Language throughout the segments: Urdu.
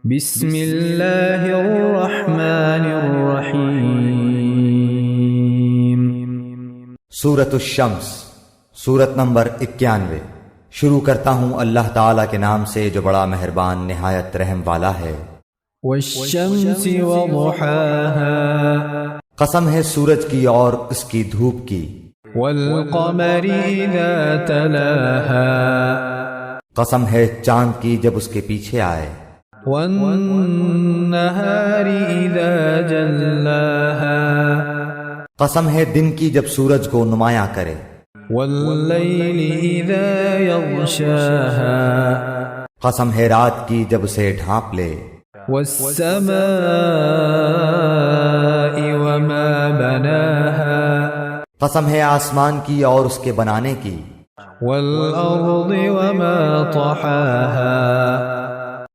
بسم اللہ الرحمن الرحیم۔ سورۃ الشمس، سورت نمبر 91۔ شروع کرتا ہوں اللہ تعالیٰ کے نام سے جو بڑا مہربان نہایت رحم والا ہے۔ والشمس وضحاها، قسم ہے سورج کی اور اس کی دھوپ کی۔ والقمر اذا تلاها، قسم ہے چاند کی جب اس کے پیچھے آئے۔ والنہار اذا جلاها، قسم ہے دن کی جب سورج کو نمایاں کرے۔ واللیل اذا یغشاها، قسم ہے رات کی جب اسے ڈھانپ لے۔ والسماء وما بناها، قسم ہے آسمان کی اور اس کے بنانے کی۔ والارض وما طحاها،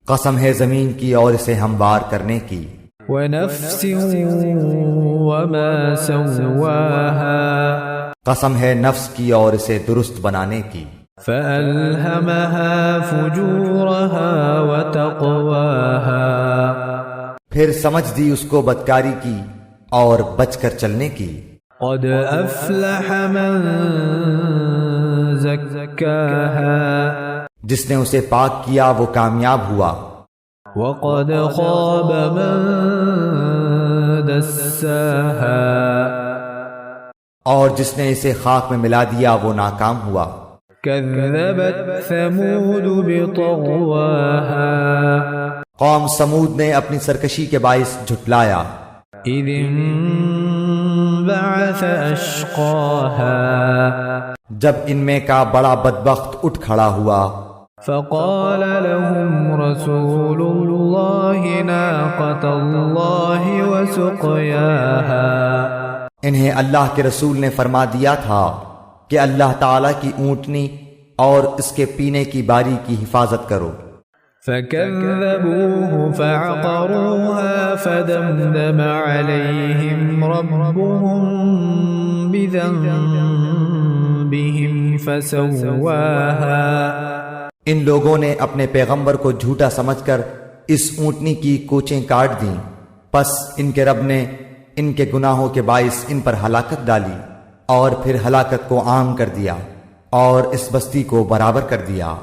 قسم ہے زمین کی اور اسے ہموار کرنے کی۔ ونفس وما سواها، قسم ہے نفس کی اور اسے درست بنانے کی۔ فألهمها فجورها وتقواها، پھر سمجھ دی اس کو بدکاری کی اور بچ کر چلنے کی۔ قد افلح من زکاها، جس نے اسے پاک کیا وہ کامیاب ہوا۔ وقد خاب من دساها، اور جس نے اسے خاک میں ملا دیا وہ ناکام ہوا۔ كذبت ثمود بطغواها، قوم سمود نے اپنی سرکشی کے باعث جھٹلایا۔ إذ انبعث أشقاها، جب ان میں کا بڑا بدبخت اٹھ کھڑا ہوا۔ فقال لهم رسول الله ناقة الله وسقياها، انہیں اللہ کے رسول نے فرما دیا تھا کہ اللہ تعالیٰ کی اونٹنی اور اس کے پینے کی باری کی حفاظت کرو۔ فكذبوه فعقروها فدمدم عليهم ربهم بذنبهم فسواها، ان لوگوں نے اپنے پیغمبر کو جھوٹا سمجھ کر اس اونٹنی کی کوچیں کاٹ دیں، پس ان کے رب نے ان کے گناہوں کے باعث ان پر ہلاکت ڈالی اور پھر ہلاکت کو عام کر دیا اور اس بستی کو برابر کر دیا۔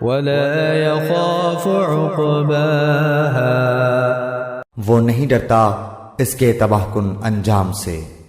ولا يخاف عقباها، وہ نہیں ڈرتا اس کے تباہ کن انجام سے۔